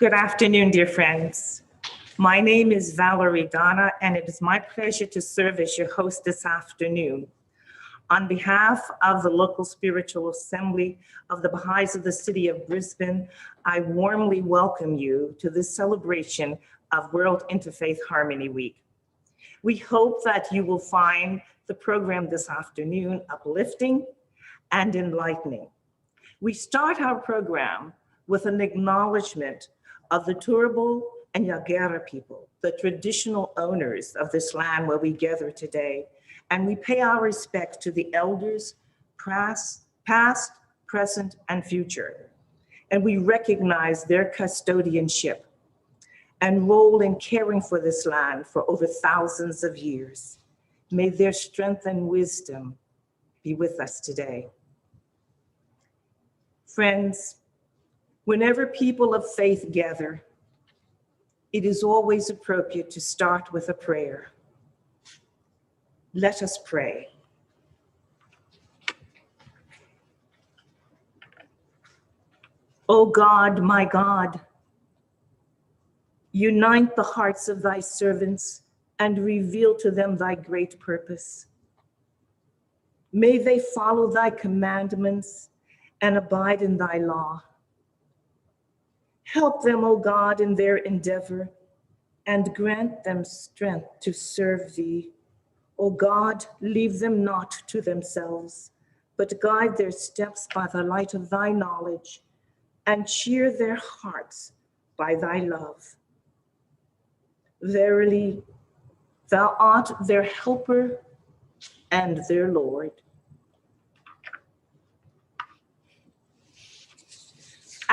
Good afternoon, dear friends. My name is Valerie Donna, and it is my pleasure to serve as your host this afternoon. On behalf of the local spiritual assembly of the Bahá'ís of the city of Brisbane, I warmly welcome you to this celebration of World Interfaith Harmony Week. We hope that you will find the program this afternoon uplifting and enlightening. We start our program with an acknowledgement of the Turrbal and Yagara people, the traditional owners of this land where we gather today, and we pay our respects to the elders, past, present, and future. And we recognize their custodianship and role in caring for this land for over thousands of years. May their strength and wisdom be with us today. Friends, whenever people of faith gather, it is always appropriate to start with a prayer. Let us pray. O God, my God, unite the hearts of thy servants and reveal to them thy great purpose. May they follow thy commandments and abide in thy law. Help them, O God, in their endeavor, and grant them strength to serve thee. O God, leave them not to themselves, but guide their steps by the light of thy knowledge, and cheer their hearts by thy love. Verily, thou art their helper and their Lord.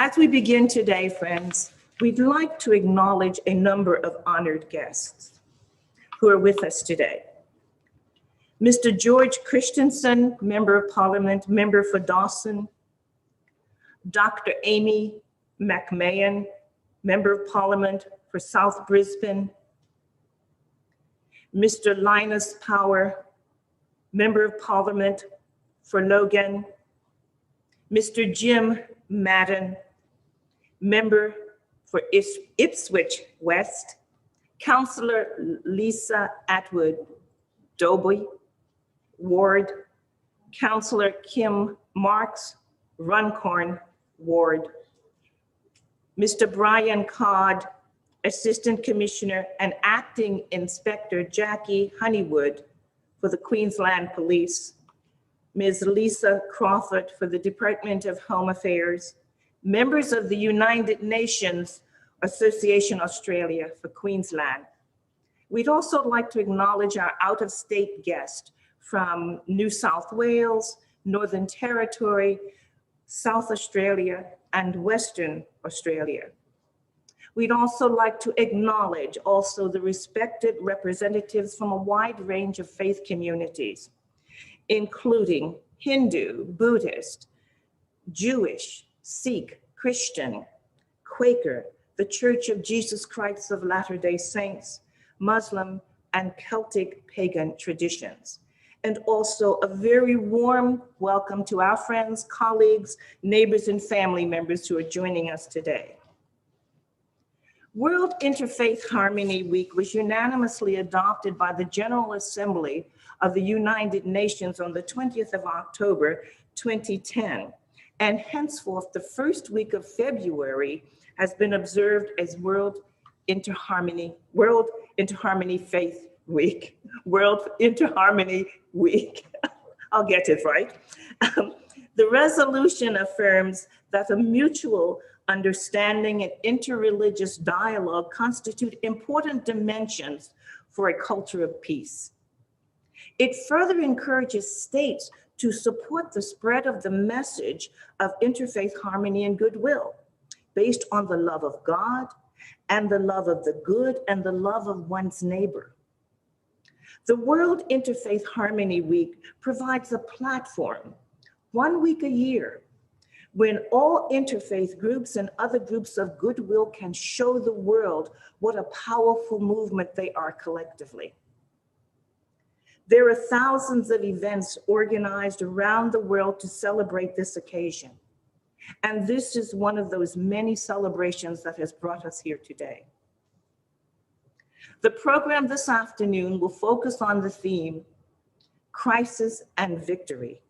As we begin today, friends, we'd like to acknowledge a number of honored guests who are with us today. Mr. George Christensen, Member of Parliament, Member for Dawson. Dr. Amy McMahon, Member of Parliament for South Brisbane. Mr. Linus Power, Member of Parliament for Logan. Mr. Jim Madden, Member for Ipswich West. Councillor Lisa Atwood Dobie Ward. Councillor Kim Marks Runcorn Ward. Mr. Brian Codd, Assistant Commissioner and Acting Inspector Jackie Honeywood for the Queensland Police. Ms. Lisa Crawford for the Department of Home Affairs. Members of the United Nations Association Australia for Queensland. We'd also like to acknowledge our out-of-state guest from New South Wales, Northern Territory, South Australia, and Western Australia. We'd also like to acknowledge also the respected representatives from a wide range of faith communities, including Hindu, Buddhist, Jewish, Sikh, Christian, Quaker, the Church of Jesus Christ of Latter-day Saints, Muslim, and Celtic pagan traditions. And also a very warm welcome to our friends, colleagues, neighbors, and family members who are joining us today. World Interfaith Harmony Week was unanimously adopted by the General Assembly of the United Nations on the 20th of October, 2010. And henceforth, the first week of February has been observed as World Interharmony Faith Week, World Interharmony Week. I'll get it right. The resolution affirms that a mutual understanding and interreligious dialogue constitute important dimensions for a culture of peace. It further encourages states to support the spread of the message of interfaith harmony and goodwill based on the love of God and the love of the good and the love of one's neighbor. The World Interfaith Harmony Week provides a platform, 1 week a year, when all interfaith groups and other groups of goodwill can show the world what a powerful movement they are collectively. There are thousands of events organized around the world to celebrate this occasion. And this is one of those many celebrations that has brought us here today. The program this afternoon will focus on the theme, Crisis and Victory,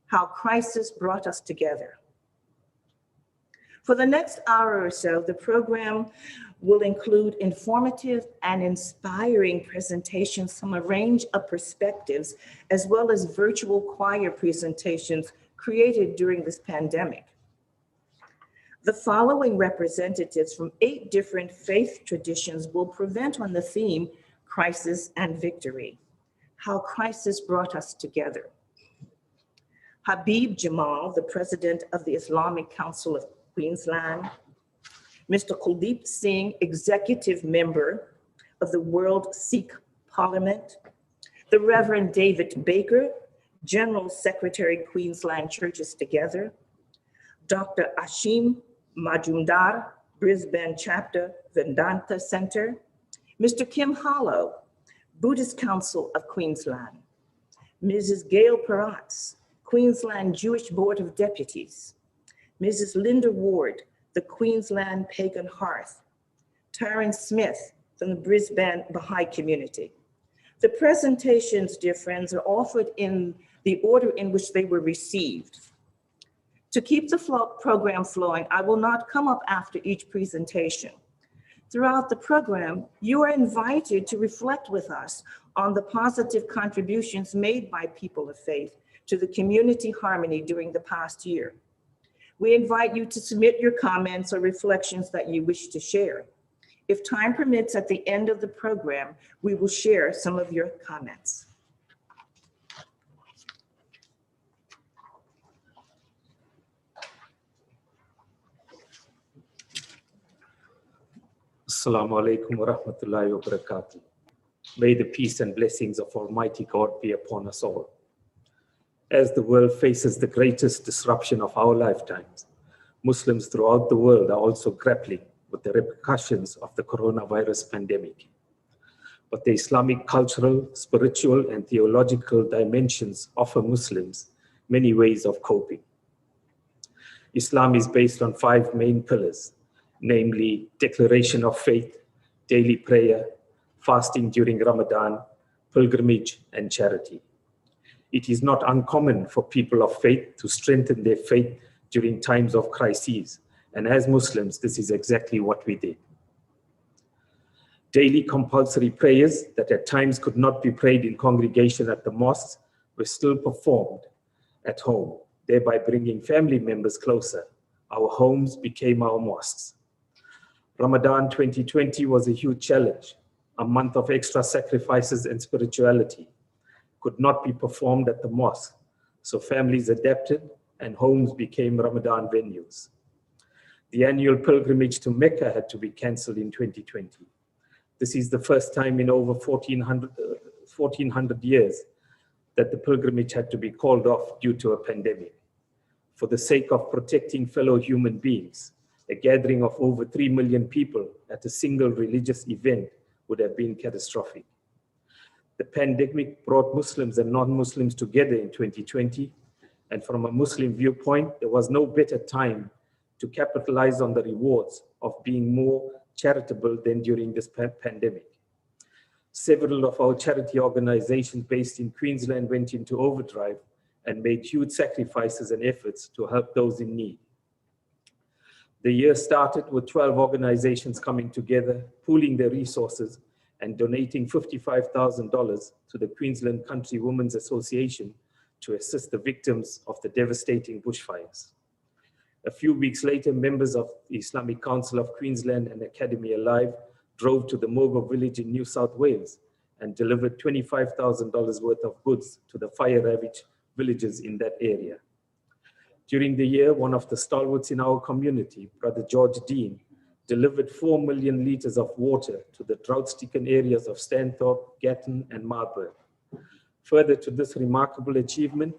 how crisis brought us together. For the next hour or so, the program will include informative and inspiring presentations from a range of perspectives, as well as virtual choir presentations created during this pandemic. The following representatives from 8 different faith traditions will present on the theme, Crisis and Victory, how crisis brought us together. Habib Jamal, the president of the Islamic Council of Queensland, Mr. Kuldeep Singh, executive member of the World Sikh Parliament, the Reverend David Baker, General Secretary, Queensland Churches Together, Dr. Ashim Majumdar, Brisbane Chapter, Vedanta Center, Mr. Kim Hollow, Buddhist Council of Queensland, Mrs. Gail Peratz, Queensland Jewish Board of Deputies, Mrs. Linda Ward, the Queensland Pagan Hearth, Taryn Smith from the Brisbane Baha'i community. The presentations, dear friends, are offered in the order in which they were received. To keep the program flowing, I will not come up after each presentation. Throughout the program, you are invited to reflect with us on the positive contributions made by people of faith to the community harmony during the past year. We invite you to submit your comments or reflections that you wish to share. If time permits, at the end of the program, we will share some of your comments. Assalamu alaikum wa rahmatullahi wa barakatuh. May the peace and blessings of Almighty God be upon us all. As the world faces the greatest disruption of our lifetimes, Muslims throughout the world are also grappling with the repercussions of the coronavirus pandemic. But the Islamic cultural, spiritual, and theological dimensions offer Muslims many ways of coping. Islam is based on 5 main pillars, namely declaration of faith, daily prayer, fasting during Ramadan, pilgrimage, and charity. It is not uncommon for people of faith to strengthen their faith during times of crises, and as Muslims, this is exactly what we did. Daily compulsory prayers that at times could not be prayed in congregation at the mosques were still performed at home, thereby bringing family members closer. Our homes became our mosques. Ramadan 2020 was a huge challenge. A month of extra sacrifices and spirituality could not be performed at the mosque, so families adapted and homes became Ramadan venues. The annual pilgrimage to Mecca had to be cancelled in 2020. This is the first time in over 1400 years that the pilgrimage had to be called off due to a pandemic. For the sake of protecting fellow human beings, a gathering of over 3 million people at a single religious event would have been catastrophic. The pandemic brought Muslims and non-Muslims together in 2020, and from a Muslim viewpoint, there was no better time to capitalize on the rewards of being more charitable than during this pandemic. Several of our charity organizations based in Queensland went into overdrive and made huge sacrifices and efforts to help those in need. The year started with 12 organizations coming together, pooling their resources and donating $55,000 to the Queensland Country Women's Association to assist the victims of the devastating bushfires. A few weeks later, members of the Islamic Council of Queensland and Academy Alive drove to the Mogo village in New South Wales and delivered $25,000 worth of goods to the fire-ravaged villages in that area. During the year, one of the stalwarts in our community, Brother George Dean, delivered 4 million litres of water to the drought-stricken areas of Stanthorpe, Gatton, and Marburg. Further to this remarkable achievement,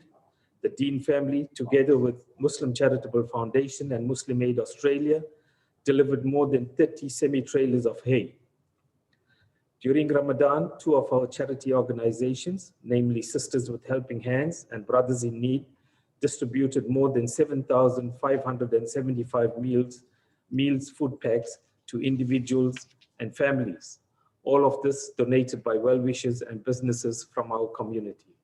the Dean family, together with Muslim Charitable Foundation and Muslim Aid Australia, delivered more than 30 semi-trailers of hay. During Ramadan, 2 of our charity organizations, namely Sisters with Helping Hands and Brothers in Need, distributed more than 7,575 food packs to individuals and families. All of this donated by well-wishers and businesses from our community.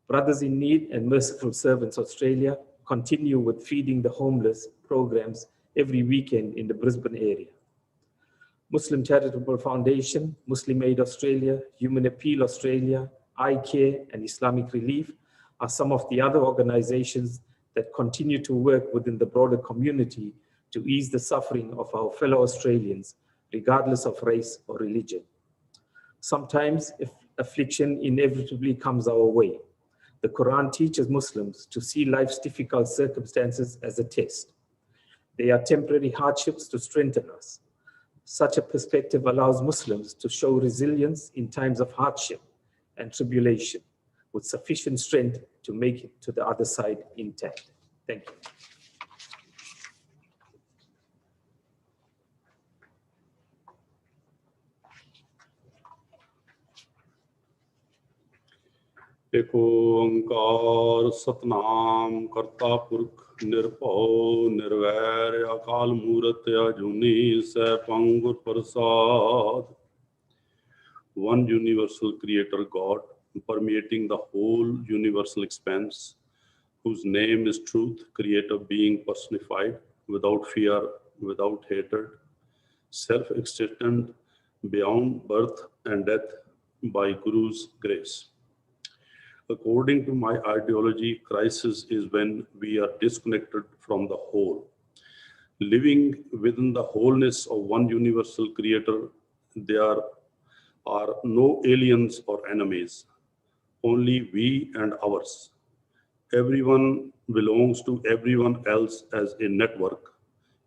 Brothers in Need and Merciful Servants Australia continue with Feeding the Homeless programs every weekend in the Brisbane area. Muslim Charitable Foundation, Muslim Aid Australia, Human Appeal Australia, iCare and Islamic Relief are some of the other organizations that continue to work within the broader community to ease the suffering of our fellow Australians, regardless of race or religion. Sometimes affliction inevitably comes our way. The Quran teaches Muslims to see life's difficult circumstances as a test. They are temporary hardships to strengthen us. Such a perspective allows Muslims to show resilience in times of hardship and tribulation, with sufficient strength to make it to the other side intact. Thank you. एक ओंकार सतनाम करता पुरख निर्भव निर्वैर अकाल मूरत अजूनी सैभं गुर प्रसाद. One universal creator God, permeating the whole universal expanse, whose name is truth, creator being personified, without fear, without hatred, self-existent beyond birth and death by Guru's grace. According to my ideology, crisis is when we are disconnected from the whole. Living within the wholeness of one universal creator, there are no aliens or enemies, only we and ours. Everyone belongs to everyone else as a network.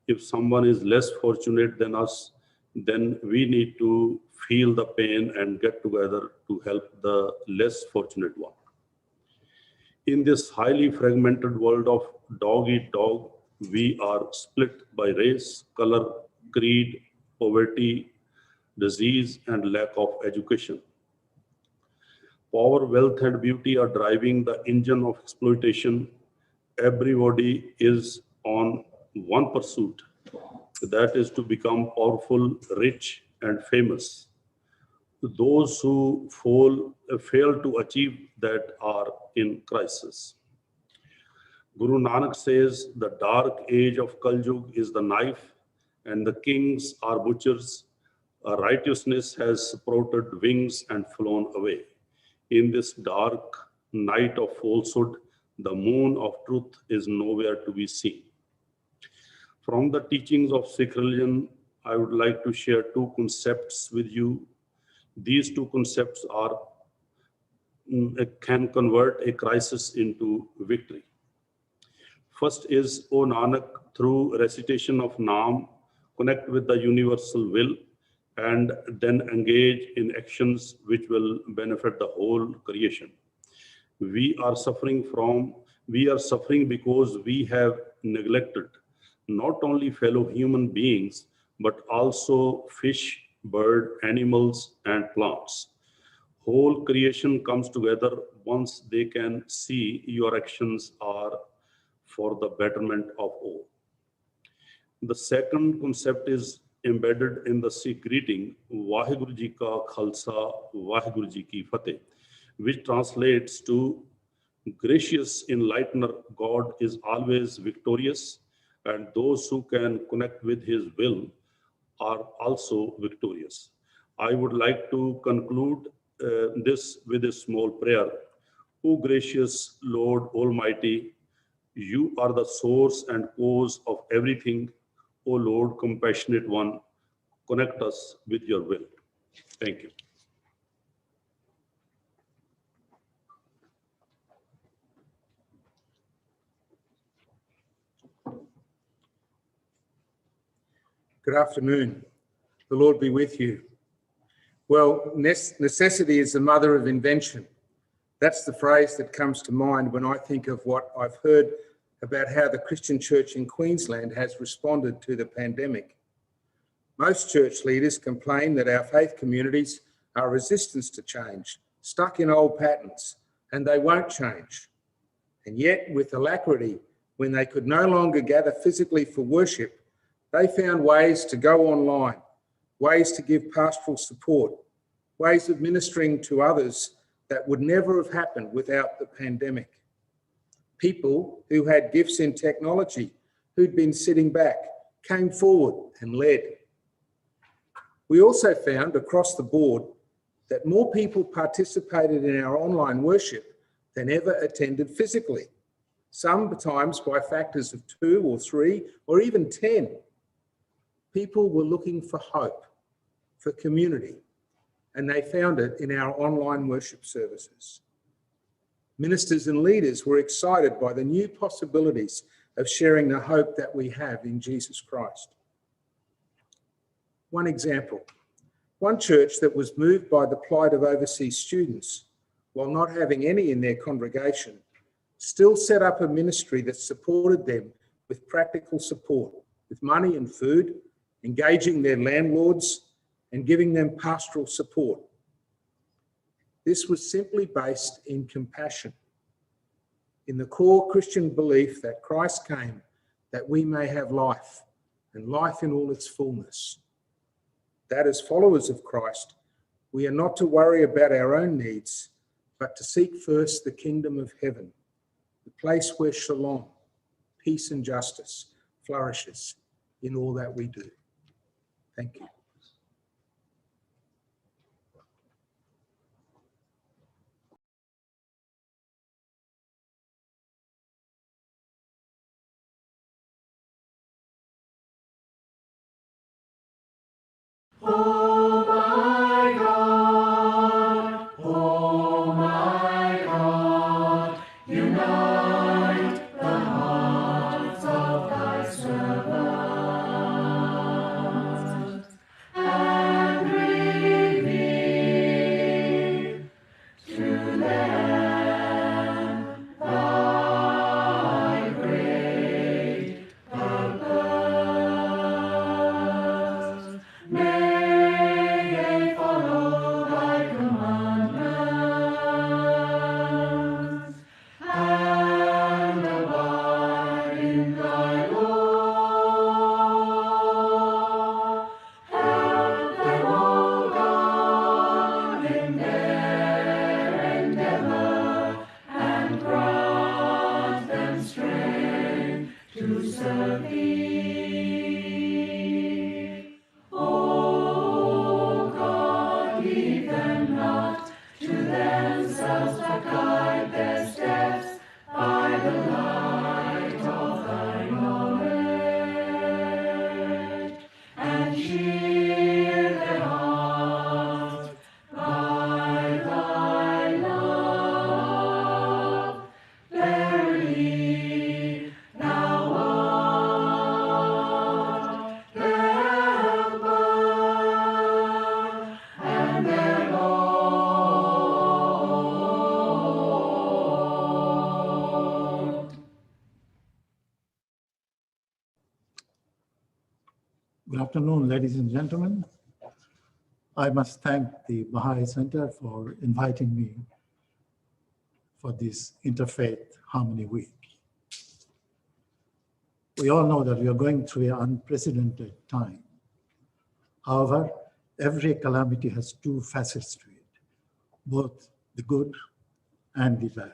If someone is less fortunate than us, then we need to feel the pain and get together to help the less fortunate one. In this highly fragmented world of dog eat dog, we are split by race, color, creed, poverty, disease, and lack of education. Power, wealth, and beauty are driving the engine of exploitation. Everybody is on one pursuit, that is to become powerful, rich, and famous. Those who fail to achieve that are in crisis. Guru Nanak says the dark age of Kal Yug is the knife and the kings are butchers. Righteousness has sprouted wings and flown away. In this dark night of falsehood, the moon of truth is nowhere to be seen. From the teachings of Sikh religion, I would like to share two concepts with you. These two concepts can convert a crisis into victory. First is, O Nanak, through recitation of Naam, connect with the universal will and then engage in actions which will benefit the whole creation. We are suffering because we have neglected not only fellow human beings, but also fish, bird, animals, and plants. Whole creation comes together once they can see your actions are for the betterment of all. The second concept is embedded in the Sikh greeting, Vaheguru Ji Ka Khalsa, Vaheguru Ji Ki Fateh, which translates to gracious enlightener God is always victorious, and those who can connect with his will are also victorious. I would like to conclude this with a small prayer. O gracious Lord Almighty, you are the source and cause of everything. O Lord, compassionate one, connect us with your will. Thank you. Good afternoon. The Lord be with you. Well, necessity is the mother of invention. That's the phrase that comes to mind when I think of what I've heard about how the Christian church in Queensland has responded to the pandemic. Most church leaders complain that our faith communities are resistant to change, stuck in old patterns, and they won't change. And yet, with alacrity, when they could no longer gather physically for worship, they found ways to go online, ways to give pastoral support, ways of ministering to others that would never have happened without the pandemic. People who had gifts in technology, who'd been sitting back, came forward and led. We also found across the board that more people participated in our online worship than ever attended physically, sometimes by factors of 2 or 3 or even 10. People were looking for hope, for community, and they found it in our online worship services. Ministers and leaders were excited by the new possibilities of sharing the hope that we have in Jesus Christ. One example, one church that was moved by the plight of overseas students, while not having any in their congregation, still set up a ministry that supported them with practical support, with money and food, engaging their landlords, and giving them pastoral support. This was simply based in compassion, in the core Christian belief that Christ came that we may have life, and life in all its fullness. That as followers of Christ, we are not to worry about our own needs, but to seek first the kingdom of heaven, the place where shalom, peace and justice flourishes in all that we do. Thank you. Oh my God, unite the hearts of thy servants and reveal to them thy great purpose. May they follow thy commandments and abide in thy law. Help them, O God, in their endeavor, and grant them strength to serve thee. O God, leave them not to themselves, but guide their steps by the light of thy knowledge, and cheer their hearts by thy love. Verily, thou art their helper and their Lord. Good afternoon, ladies and gentlemen. I must thank the Baha'i Center for inviting me for this Interfaith Harmony Week. We all know that we are going through an unprecedented time. However, every calamity has two facets to it, both the good and the bad.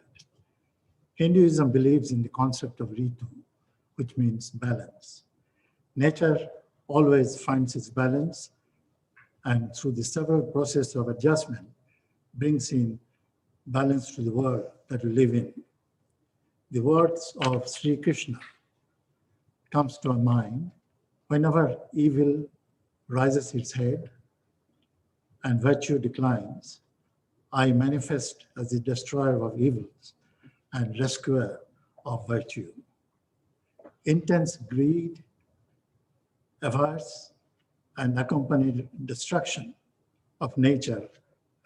Hinduism believes in the concept of ritu, which means balance. Nature always finds its balance, and through the several process of adjustment, brings in balance to the world that we live in. The words of Sri Krishna comes to our mind whenever evil rises its head and virtue declines. I manifest as the destroyer of evils and rescuer of virtue. Intense greed, avarice, and accompanied destruction of nature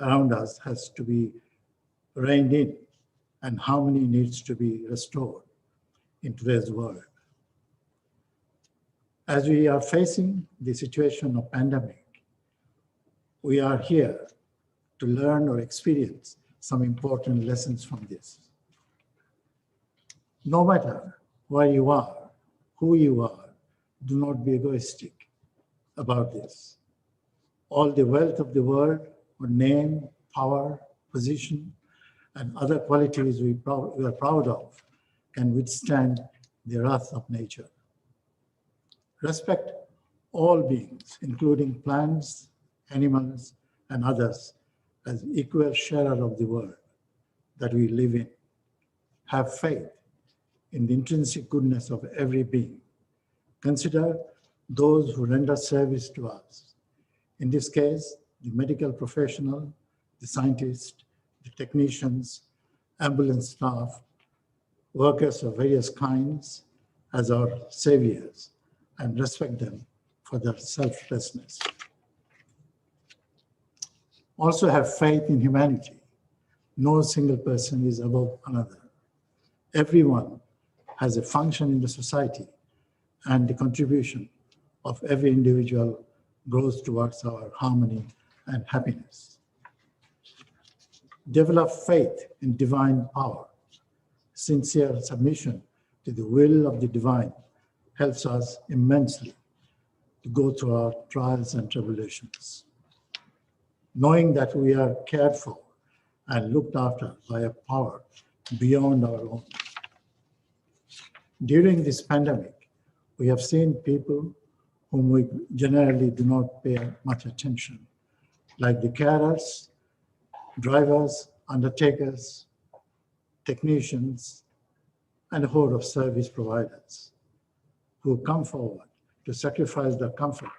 around us has to be reined in, and harmony needs to be restored in today's world. As we are facing the situation of pandemic, we are here to learn or experience some important lessons from this. No matter where you are, who you are, do not be egoistic about this. All the wealth of the world, or name, power, position, and other qualities we are proud of, can withstand the wrath of nature. Respect all beings, including plants, animals, and others, as equal sharer of the world that we live in. Have faith in the intrinsic goodness of every being. Consider those who render service to us. In this case, the medical professional, the scientist, the technicians, ambulance staff, workers of various kinds as our saviors, and respect them for their selflessness. Also have faith in humanity. No single person is above another. Everyone has a function in the society, and the contribution of every individual grows towards our harmony and happiness. Develop faith in divine power. Sincere submission to the will of the divine helps us immensely to go through our trials and tribulations. Knowing that we are cared for and looked after by a power beyond our own. During this pandemic, we have seen people whom we generally do not pay much attention, like the carers, drivers, undertakers, technicians, and a whole of service providers who come forward to sacrifice their comfort,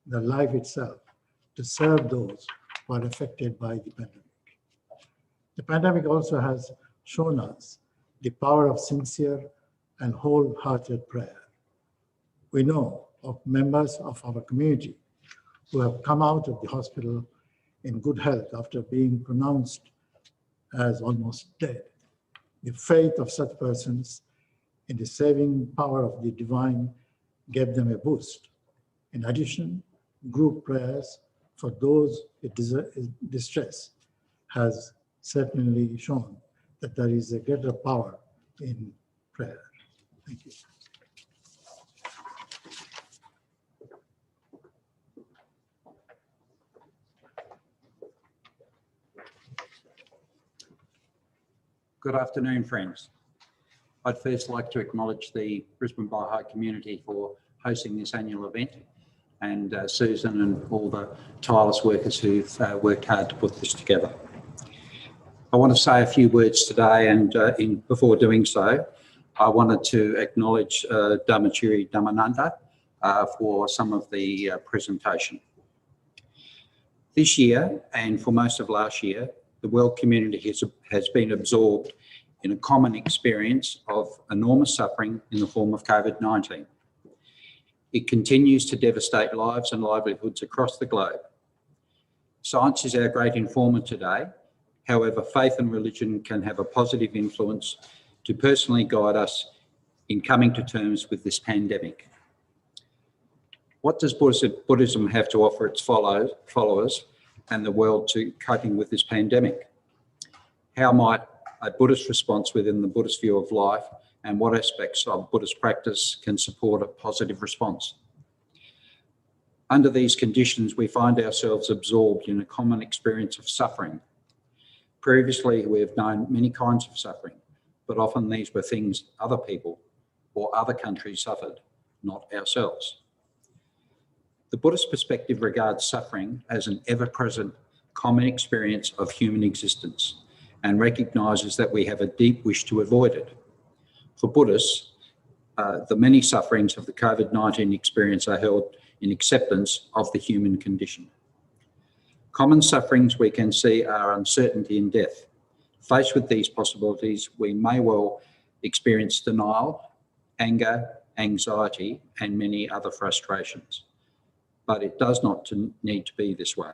their life itself, to serve those who are affected by the pandemic. The pandemic also has shown us the power of sincere and wholehearted prayer. We know of members of our community who have come out of the hospital in good health after being pronounced as almost dead. The faith of such persons in the saving power of the divine gave them a boost. In addition, group prayers for those in distress has certainly shown that there is a greater power in prayer. Thank you. Good afternoon, friends. I'd first like to acknowledge the Brisbane Baha'i community for hosting this annual event, and Susan and all the tireless workers who've worked hard to put this together. I want to say a few words today, and before doing so, I wanted to acknowledge Dhamachiri Dhammananda for some of the presentation. This year, and for most of last year, the world community has been absorbed in a common experience of enormous suffering in the form of COVID-19. It continues to devastate lives and livelihoods across the globe. Science is our great informant today. However, faith and religion can have a positive influence to personally guide us in coming to terms with this pandemic. What does Buddhism have to offer its followers and the world to coping with this pandemic? How might a Buddhist response within the Buddhist view of life, and what aspects of Buddhist practice can support a positive response? Under these conditions, we find ourselves absorbed in a common experience of suffering. Previously, we have known many kinds of suffering, but often these were things other people or other countries suffered, not ourselves. The Buddhist perspective regards suffering as an ever-present common experience of human existence and recognises that we have a deep wish to avoid it. For Buddhists, the many sufferings of the COVID-19 experience are held in acceptance of the human condition. Common sufferings we can see are uncertainty and death. Faced with these possibilities, we may well experience denial, anger, anxiety, and many other frustrations. But it does not need to be this way.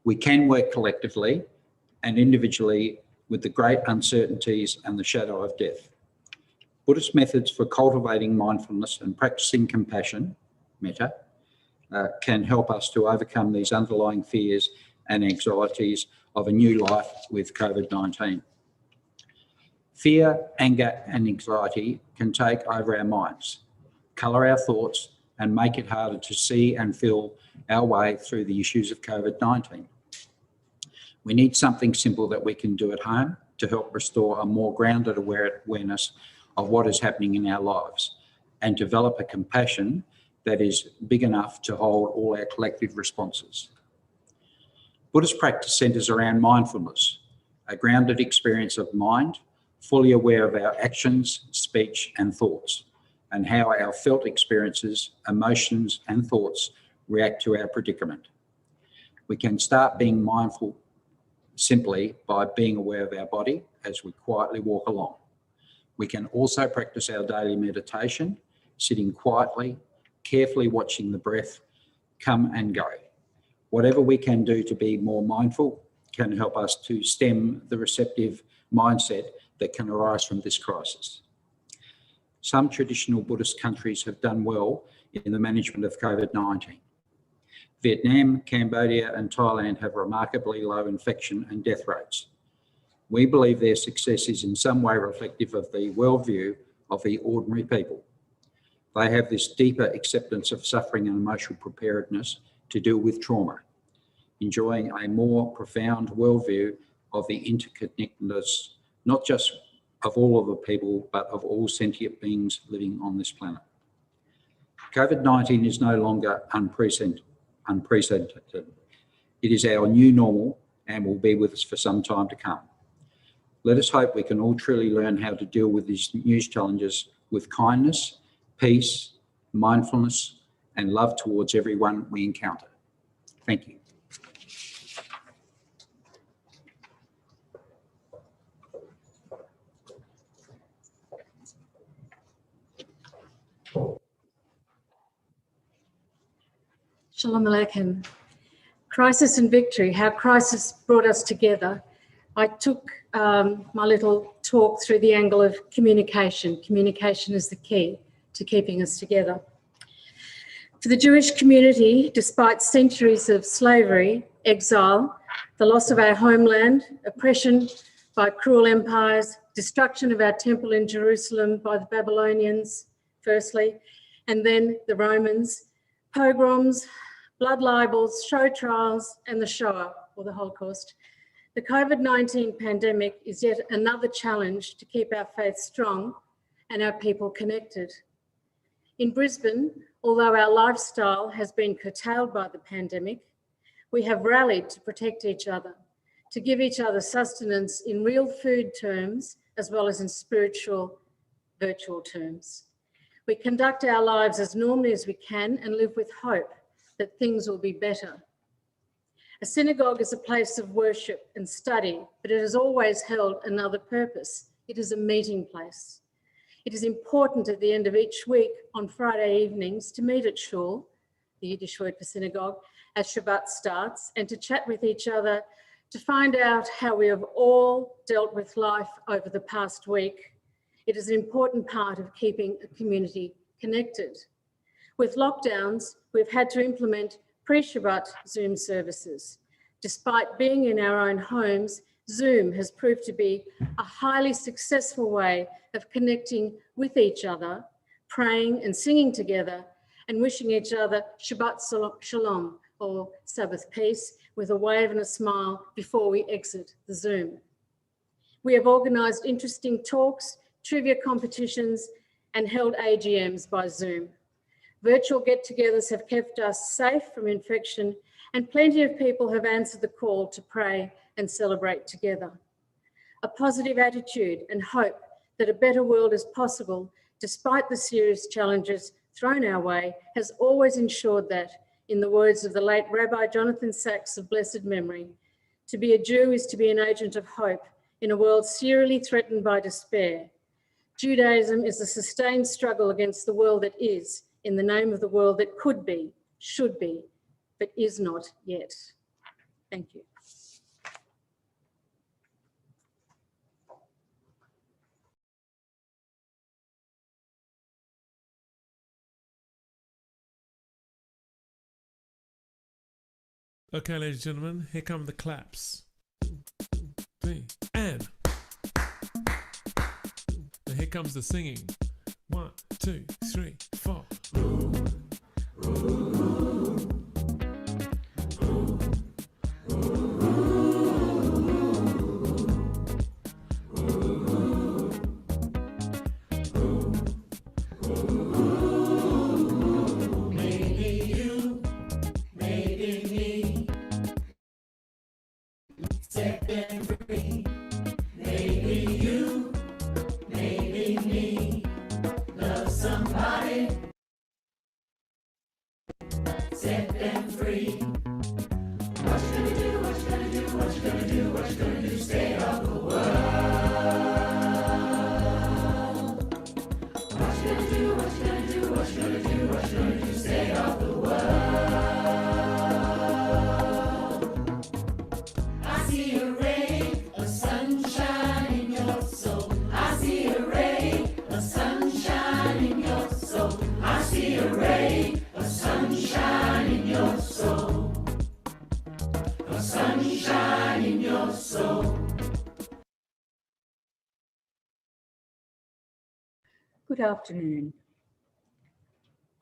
We can work collectively and individually with the great uncertainties and the shadow of death. Buddhist methods for cultivating mindfulness and practicing compassion, metta, can help us to overcome these underlying fears and anxieties of a new life with COVID-19. Fear, anger, and anxiety can take over our minds, colour our thoughts, and make it harder to see and feel our way through the issues of COVID-19. We need something simple that we can do at home to help restore a more grounded awareness of what is happening in our lives and develop a compassion that is big enough to hold all our collective responses. Buddhist practice centres around mindfulness, a grounded experience of mind, fully aware of our actions, speech and thoughts, and how our felt experiences, emotions and thoughts react to our predicament. We can start being mindful simply by being aware of our body as we quietly walk along. We can also practice our daily meditation, sitting quietly, carefully watching the breath come and go. Whatever we can do to be more mindful can help us to stem the receptive mindset that can arise from this crisis. Some traditional Buddhist countries have done well in the management of COVID-19. Vietnam, Cambodia and Thailand have remarkably low infection and death rates. We believe their success is in some way reflective of the worldview of the ordinary people. They have this deeper acceptance of suffering and emotional preparedness to deal with trauma, enjoying a more profound worldview of the interconnectedness, not just of all of the people, but of all sentient beings living on this planet. COVID-19 is no longer unprecedented. It is our new normal and will be with us for some time to come. Let us hope we can all truly learn how to deal with these new challenges with kindness, peace, mindfulness, and love towards everyone we encounter. Thank you. Shalom Aleichem. Crisis and victory, how crisis brought us together. I took my little talk through the angle of communication. Communication is the key to keeping us together. For the Jewish community, despite centuries of slavery, exile, the loss of our homeland, oppression by cruel empires, destruction of our temple in Jerusalem by the Babylonians, firstly, and then the Romans, pogroms, blood libels, show trials, and the Shoah, or the Holocaust. The COVID-19 pandemic is yet another challenge to keep our faith strong and our people connected. In Brisbane, although our lifestyle has been curtailed by the pandemic, we have rallied to protect each other, to give each other sustenance in real food terms, as well as in spiritual, virtual terms. We conduct our lives as normally as we can and live with hope that things will be better. A synagogue is a place of worship and study, but it has always held another purpose. It is a meeting place. It is important at the end of each week on Friday evenings to meet at shul, the Yiddish word for synagogue, as Shabbat starts, and to chat with each other to find out how we have all dealt with life over the past week. It is an important part of keeping a community connected. With lockdowns, we've had to implement pre-Shabbat Zoom services. Despite being in our own homes, Zoom has proved to be a highly successful way of connecting with each other, praying and singing together, and wishing each other Shabbat Shalom, or Sabbath peace, with a wave and a smile before we exit the Zoom. We have organised interesting talks, trivia competitions, and held AGMs by Zoom. Virtual get-togethers have kept us safe from infection, and plenty of people have answered the call to pray and celebrate together. A positive attitude and hope that a better world is possible, despite the serious challenges thrown our way, has always ensured that, in the words of the late Rabbi Jonathan Sacks of blessed memory, to be a Jew is to be an agent of hope in a world serially threatened by despair. Judaism is a sustained struggle against the world that is, in the name of the world that could be, should be, but is not yet. Thank you. Okay, ladies and gentlemen, here come the claps. 1, 2, 3, and comes the singing. 1, 2, 3, 4. Good afternoon.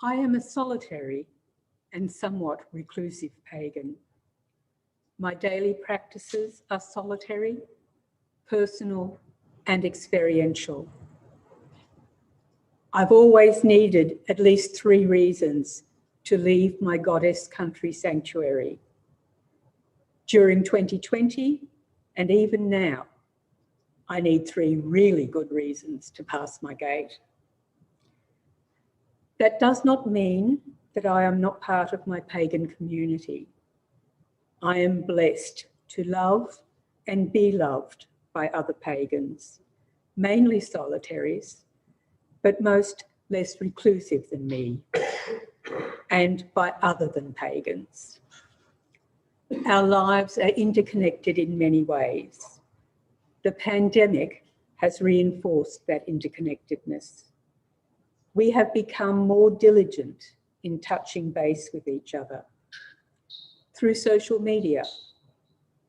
I am a solitary and somewhat reclusive pagan. My daily practices are solitary, personal, and experiential. I've always needed at least 3 reasons to leave my goddess country sanctuary. During 2020, and even now, I need 3 really good reasons to pass my gate. That does not mean that I am not part of my pagan community. I am blessed to love and be loved by other pagans, mainly solitaries, but most less reclusive than me, and by other than pagans. Our lives are interconnected in many ways. The pandemic has reinforced that interconnectedness. We have become more diligent in touching base with each other through social media,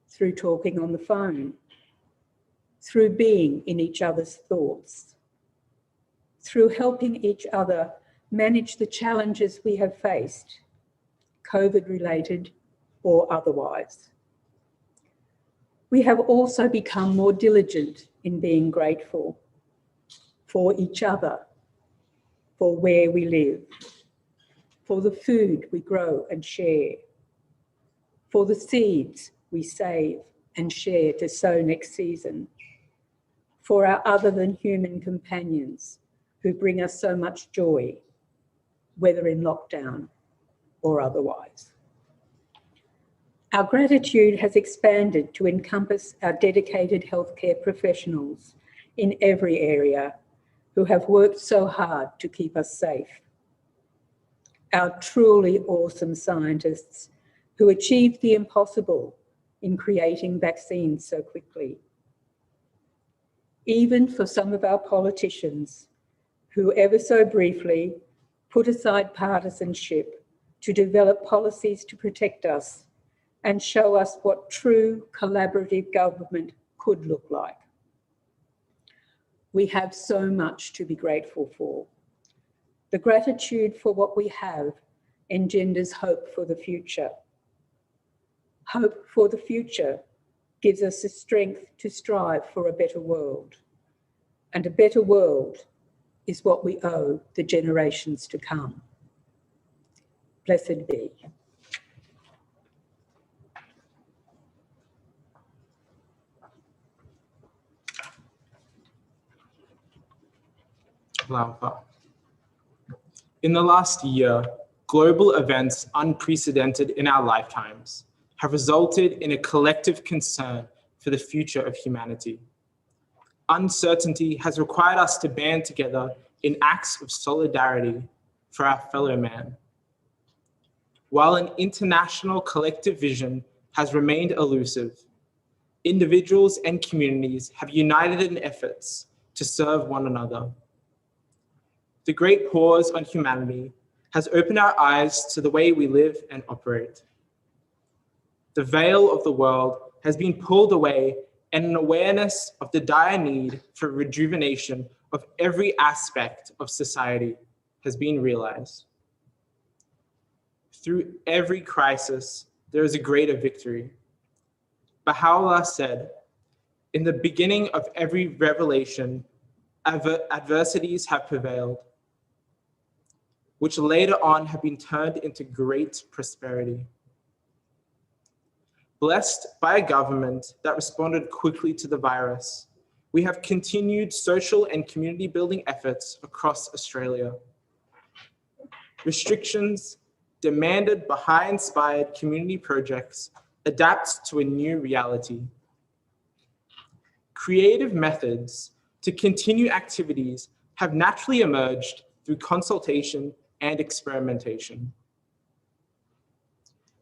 through talking on the phone, through being in each other's thoughts, through helping each other manage the challenges we have faced, COVID-related or otherwise. We have also become more diligent in being grateful for each other, for where we live, for the food we grow and share, for the seeds we save and share to sow next season, for our other than human companions who bring us so much joy, whether in lockdown or otherwise. Our gratitude has expanded to encompass our dedicated healthcare professionals in every area who have worked so hard to keep us safe. Our truly awesome scientists who achieved the impossible in creating vaccines so quickly. Even for some of our politicians who ever so briefly put aside partisanship to develop policies to protect us and show us what true collaborative government could look like. We have so much to be grateful for. The gratitude for what we have engenders hope for the future. Hope for the future gives us the strength to strive for a better world. And a better world is what we owe the generations to come. Blessed be. Laufa. In the last year, global events unprecedented in our lifetimes have resulted in a collective concern for the future of humanity. Uncertainty has required us to band together in acts of solidarity for our fellow man. While an international collective vision has remained elusive, individuals and communities have united in efforts to serve one another. The great pause on humanity has opened our eyes to the way we live and operate. The veil of the world has been pulled away, and an awareness of the dire need for rejuvenation of every aspect of society has been realized. Through every crisis, there is a greater victory. Baha'u'llah said, "In the beginning of every revelation, adversities have prevailed, which later on have been turned into great prosperity." Blessed by a government that responded quickly to the virus, we have continued social and community building efforts across Australia. Restrictions demanded Baha'i-inspired community projects adapt to a new reality. Creative methods to continue activities have naturally emerged through consultation and experimentation.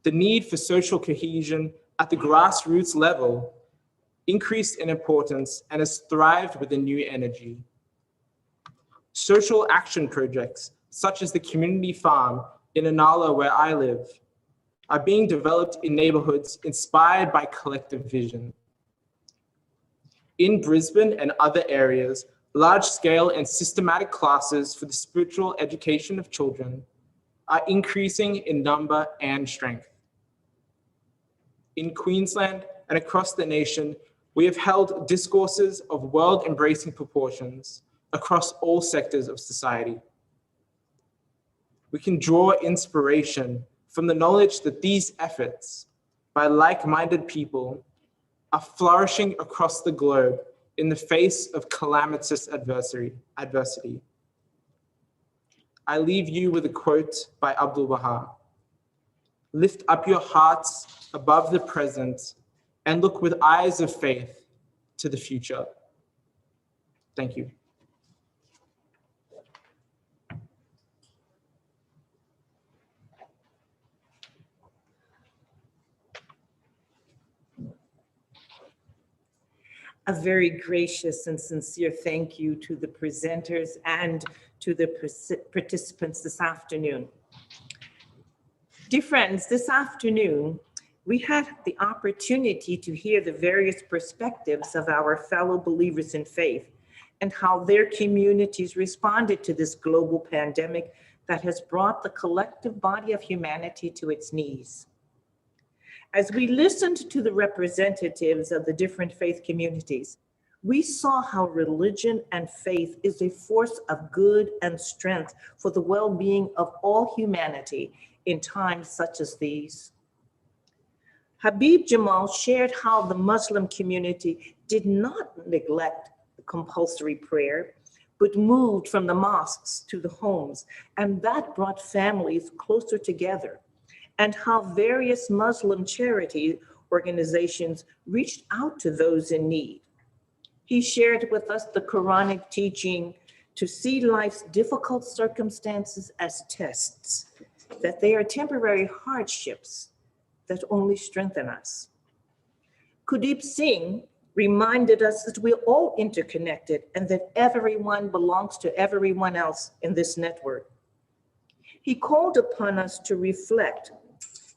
The need for social cohesion at the grassroots level increased in importance and has thrived with a new energy. Social action projects, such as the community farm in Inala, where I live, are being developed in neighborhoods inspired by collective vision. In Brisbane and other areas, large-scale and systematic classes for the spiritual education of children are increasing in number and strength. In Queensland and across the nation, we have held discourses of world-embracing proportions across all sectors of society. We can draw inspiration from the knowledge that these efforts by like-minded people are flourishing across the globe in the face of calamitous adversity. I leave you with a quote by Abdul Baha: "Lift up your hearts above the present and look with eyes of faith to the future." Thank you. A very gracious and sincere thank you to the presenters and to the participants this afternoon. Dear friends, this afternoon, we had the opportunity to hear the various perspectives of our fellow believers in faith and how their communities responded to this global pandemic that has brought the collective body of humanity to its knees. As we listened to the representatives of the different faith communities, we saw how religion and faith is a force of good and strength for the well-being of all humanity in times such as these. Habib Jamal shared how the Muslim community did not neglect the compulsory prayer, but moved from the mosques to the homes, and that brought families closer together, and how various Muslim charity organizations reached out to those in need. He shared with us the Quranic teaching to see life's difficult circumstances as tests, that they are temporary hardships that only strengthen us. Kuldeep Singh reminded us that we're all interconnected and that everyone belongs to everyone else in this network. He called upon us to reflect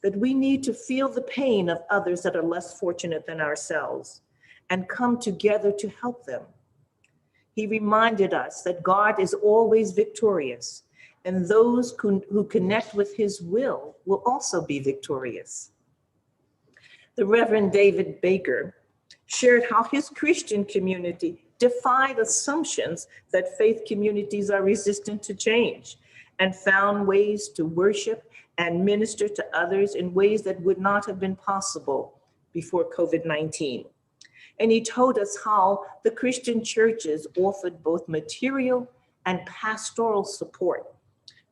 that we need to feel the pain of others that are less fortunate than ourselves and come together to help them. He reminded us that God is always victorious, and those who connect with his will also be victorious. The Reverend David Baker shared how his Christian community defied assumptions that faith communities are resistant to change and found ways to worship and minister to others in ways that would not have been possible before COVID-19. And he told us how the Christian churches offered both material and pastoral support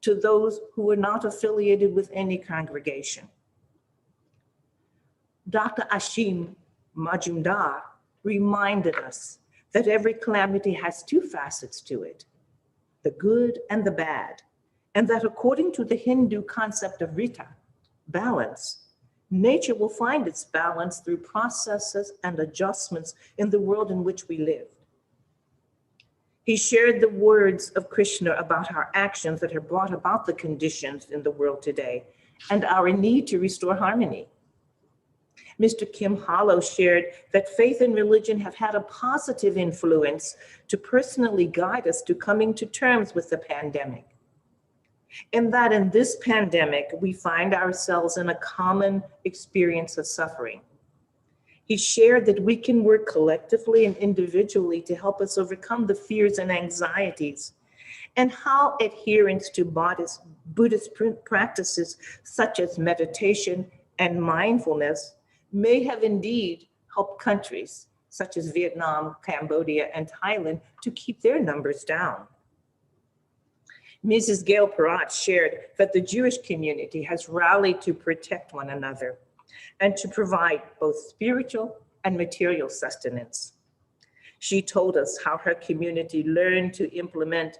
to those who were not affiliated with any congregation. Dr. Ashim Majumdar reminded us that every calamity has two facets to it, the good and the bad, and that according to the Hindu concept of Rita, balance, nature will find its balance through processes and adjustments in the world in which we live. He shared the words of Krishna about our actions that have brought about the conditions in the world today and our need to restore harmony. Mr. Kim Hollow shared that faith and religion have had a positive influence to personally guide us to coming to terms with the pandemic. And that in this pandemic, we find ourselves in a common experience of suffering. He shared that we can work collectively and individually to help us overcome the fears and anxieties, and how adherence to Buddhist practices such as meditation and mindfulness may have indeed helped countries such as Vietnam, Cambodia, and Thailand to keep their numbers down. Mrs. Gail Perrott shared that the Jewish community has rallied to protect one another and to provide both spiritual and material sustenance. She told us how her community learned to implement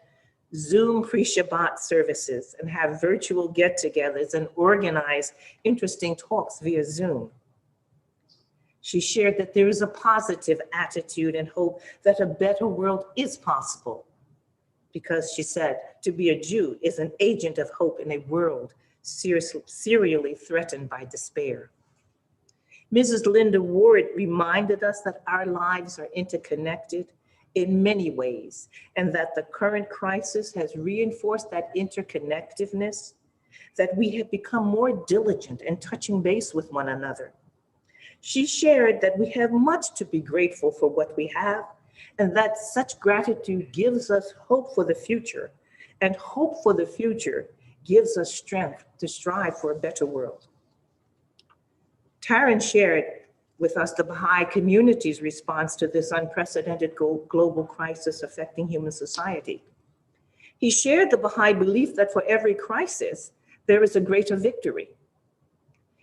Zoom pre-Shabbat services and have virtual get-togethers and organize interesting talks via Zoom. She shared that there is a positive attitude and hope that a better world is possible, because she said to be a Jew is an agent of hope in a world serially threatened by despair. Mrs. Linda Ward reminded us that our lives are interconnected in many ways, and that the current crisis has reinforced that interconnectedness, that we have become more diligent in touching base with one another. She shared that we have much to be grateful for what we have, and that such gratitude gives us hope for the future, and hope for the future gives us strength to strive for a better world. Taryn shared with us the Baha'i community's response to this unprecedented global crisis affecting human society. He shared the Baha'i belief that for every crisis, there is a greater victory.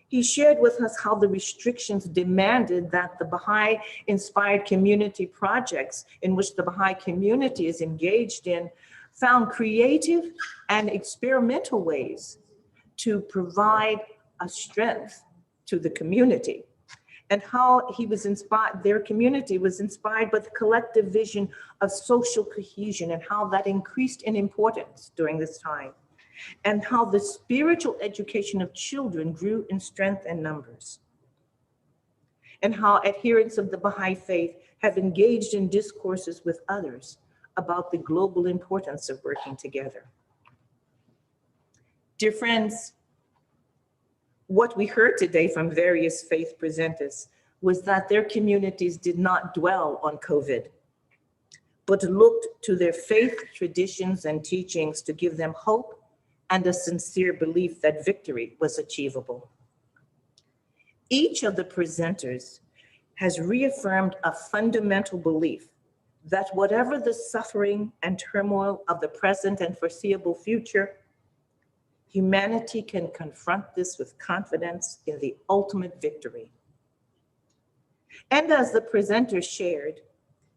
He shared with us how the restrictions demanded that the Baha'i-inspired community projects in which the Baha'i community is engaged in found creative and experimental ways to provide a strength to the community, and how he was inspired, their community was inspired by the collective vision of social cohesion, and how that increased in importance during this time, and how the spiritual education of children grew in strength and numbers, and how adherents of the Baha'i faith have engaged in discourses with others about the global importance of working together. Dear friends, what we heard today from various faith presenters was that their communities did not dwell on COVID, but looked to their faith traditions and teachings to give them hope and a sincere belief that victory was achievable. Each of the presenters has reaffirmed a fundamental belief that whatever the suffering and turmoil of the present and foreseeable future, humanity can confront this with confidence in the ultimate victory. And as the presenters shared,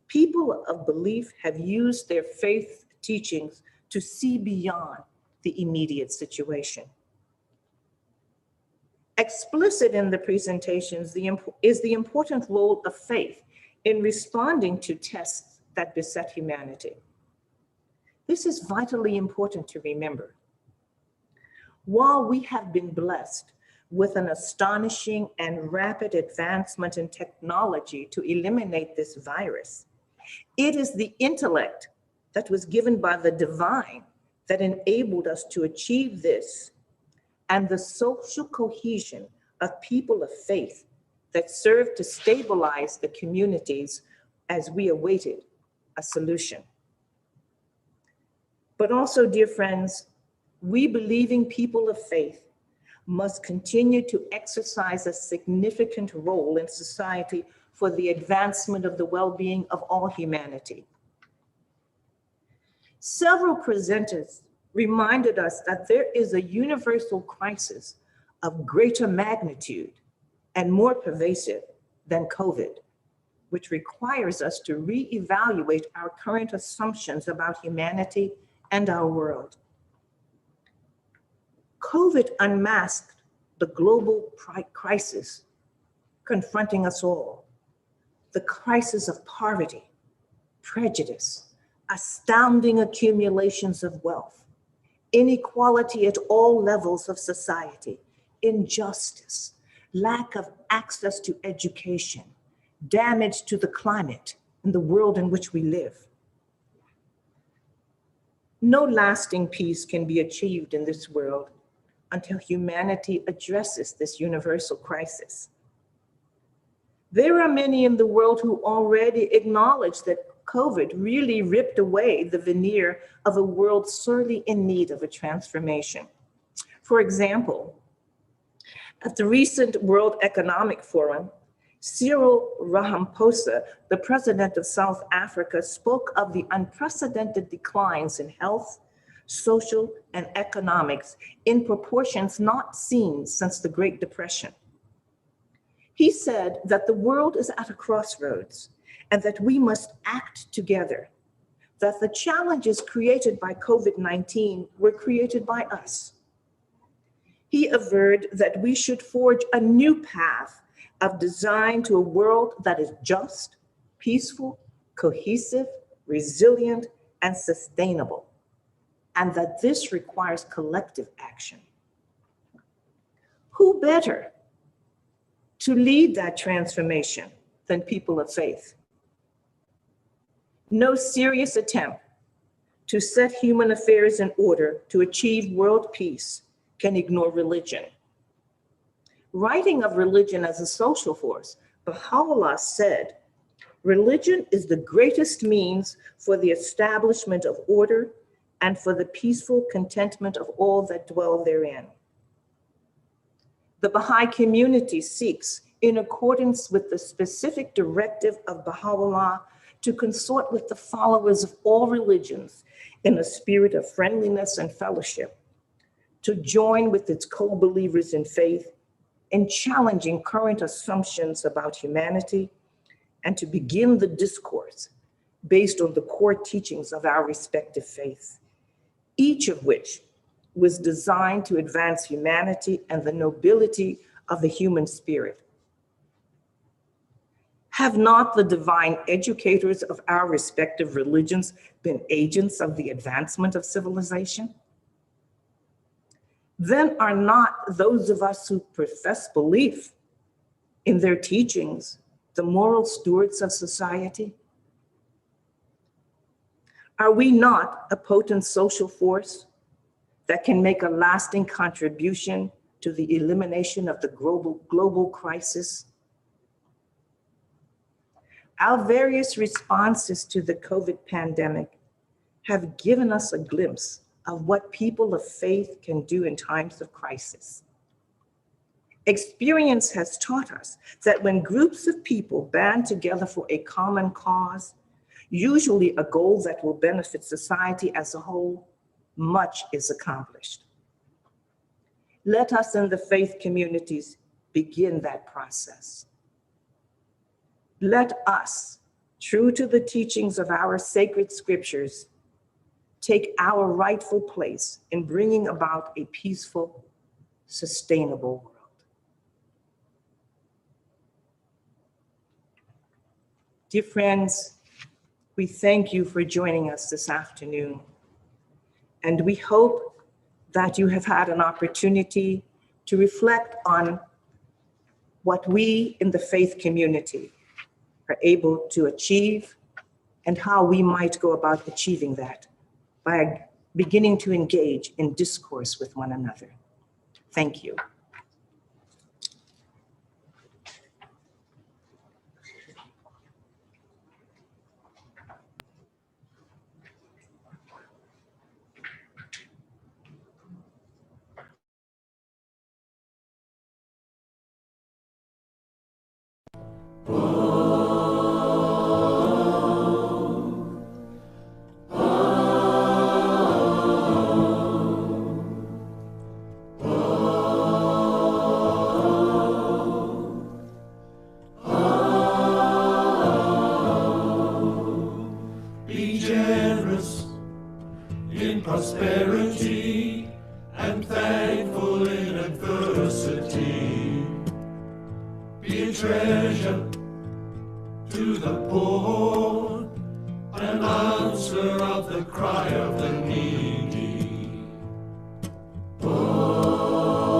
people of belief have used their faith teachings to see beyond the immediate situation. Explicit in the presentations is the important role of faith in responding to tests that beset humanity. This is vitally important to remember. While we have been blessed with an astonishing and rapid advancement in technology to eliminate this virus, it is the intellect that was given by the divine that enabled us to achieve this, and the social cohesion of people of faith that served to stabilize the communities as we awaited a solution. But also, dear friends, we believing people of faith must continue to exercise a significant role in society for the advancement of the well-being of all humanity. Several presenters reminded us that there is a universal crisis of greater magnitude and more pervasive than COVID, which requires us to reevaluate our current assumptions about humanity and our world. COVID unmasked the global crisis confronting us all, the crisis of poverty, prejudice, astounding accumulations of wealth, inequality at all levels of society, injustice, lack of access to education, damage to the climate and the world in which we live. No lasting peace can be achieved in this world until humanity addresses this universal crisis. There are many in the world who already acknowledge that COVID really ripped away the veneer of a world sorely in need of a transformation. For example, at the recent World Economic Forum, Cyril Ramaphosa, the president of South Africa, spoke of the unprecedented declines in health, social, and economics in proportions not seen since the Great Depression. He said that the world is at a crossroads and that we must act together, that the challenges created by COVID-19 were created by us. He averred that we should forge a new path of design to a world that is just, peaceful, cohesive, resilient, and sustainable, and that this requires collective action. Who better to lead that transformation than people of faith? No serious attempt to set human affairs in order to achieve world peace can ignore religion. Writing of religion as a social force, Baha'u'llah said, "Religion is the greatest means for the establishment of order and for the peaceful contentment of all that dwell therein." The Baha'i community seeks, in accordance with the specific directive of Baha'u'llah, to consort with the followers of all religions in a spirit of friendliness and fellowship, to join with its co-believers in faith in challenging current assumptions about humanity, and to begin the discourse based on the core teachings of our respective faiths, each of which was designed to advance humanity and the nobility of the human spirit. Have not the divine educators of our respective religions been agents of the advancement of civilization? Then are not those of us who profess belief in their teachings the moral stewards of society? Are we not a potent social force that can make a lasting contribution to the elimination of the global crisis? Our various responses to the COVID pandemic have given us a glimpse of what people of faith can do in times of crisis. Experience has taught us that when groups of people band together for a common cause, usually a goal that will benefit society as a whole, much is accomplished. Let us in the faith communities begin that process. Let us, true to the teachings of our sacred scriptures, take our rightful place in bringing about a peaceful, sustainable world. Dear friends, we thank you for joining us this afternoon, and we hope that you have had an opportunity to reflect on what we in the faith community are able to achieve and how we might go about achieving that by beginning to engage in discourse with one another. Thank you. Be generous in prosperity and thankful in adversity. Be a treasure to the poor, an answer of the cry of the needy. Oh,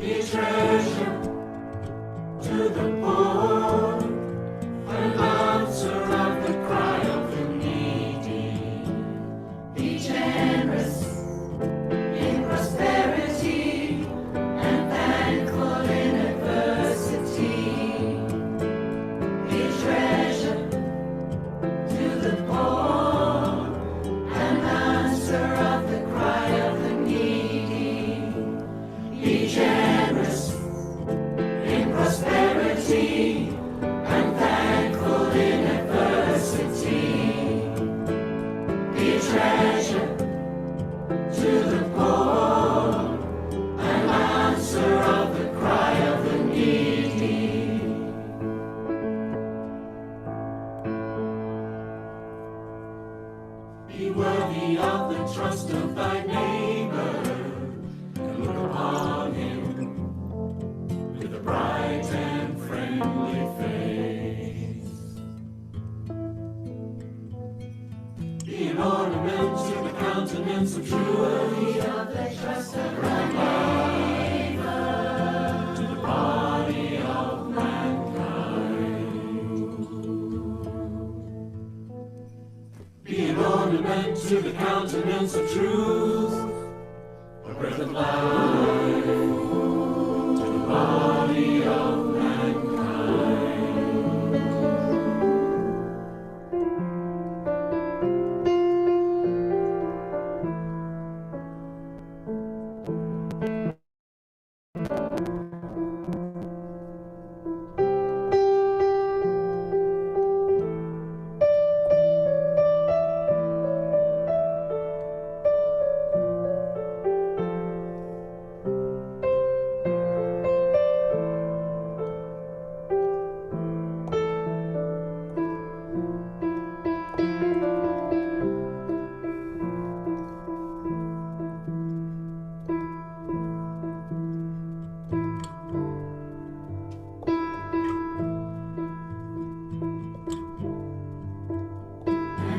be treasure to the poor, an answer of the cry of the needy. Be generous in prosperity and thankful in adversity. Be treasure to the poor, an answer of the cry of the needy. Be generous in prosperity and thankful in adversity. Be treasure to the poor, an answer of the cry of the needy. Be worthy of the trust of thy neighbor, and look upon him with a bright and friendly face. Be an ornament to the countenance of truth, worthy of the trust of thy neighbor, to the body of mankind. Be an ornament to the countenance of truth, a breath of life to the body of mankind.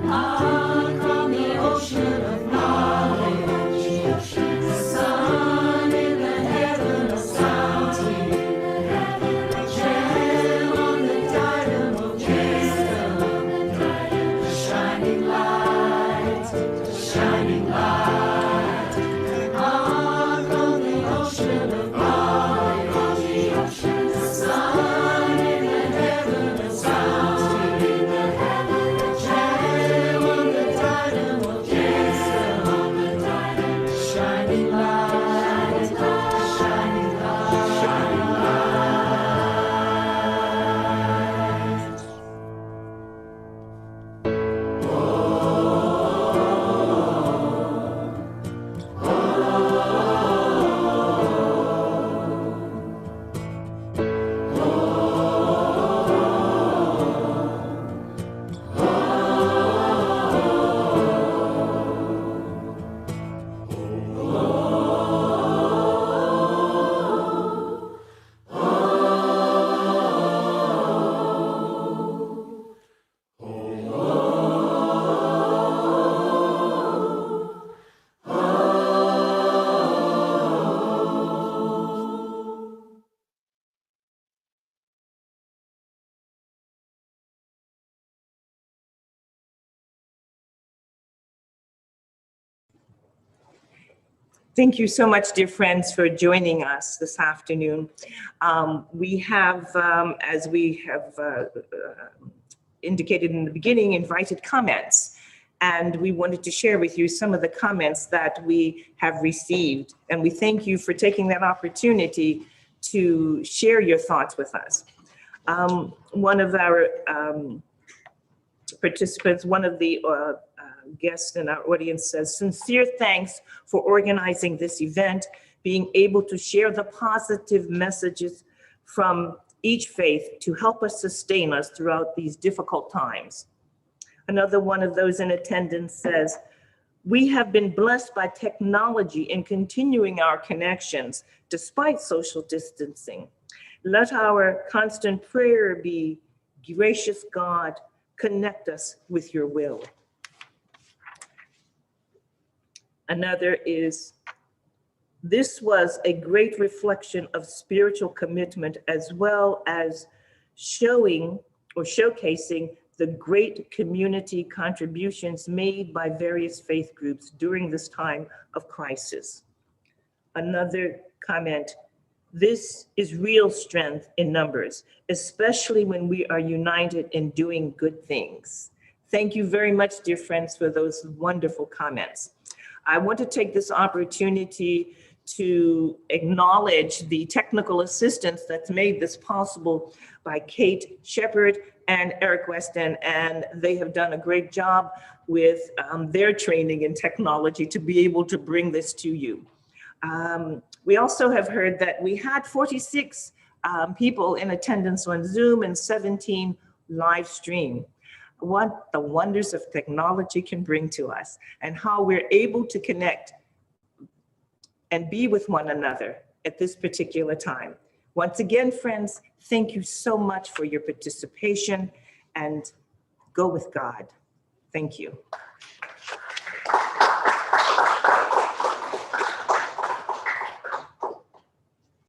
Hark on the ocean of knowledge, the sun in the heaven of sounding, a gem on the diadem of wisdom, the shining light, the shining light. Hark on the ocean of knowledge, the sun in the heaven of sounding, a gem on the diadem of wisdom, shining light, shining light, shining light. Thank you so much, dear friends, for joining us this afternoon. We have, as we have indicated in the beginning, invited comments. And we wanted to share with you some of the comments that we have received. And we thank you for taking that opportunity to share your thoughts with us. One of our participants, one of the guests in our audience says, sincere thanks for organizing this event, being able to share the positive messages from each faith to help us sustain us throughout these difficult times. Another one of those in attendance says, we have been blessed by technology in continuing our connections despite social distancing. Let our constant prayer be, gracious God, connect us with your will. Another is, This was a great reflection of spiritual commitment, as well as showing or showcasing the great community contributions made by various faith groups during this time of crisis. Another comment, this is real strength in numbers, especially when we are united in doing good things. Thank you very much, dear friends, for those wonderful comments. I want to take this opportunity to acknowledge the technical assistance that's made this possible by Kate Shepard and Eric Weston, and they have done a great job with their training in technology to be able to bring this to you. We also have heard that we had 46 people in attendance on Zoom and 17 live stream. What the wonders of technology can bring to us and how we're able to connect and be with one another at this particular time. Once again, friends, thank you so much for your participation, and go with God. Thank you.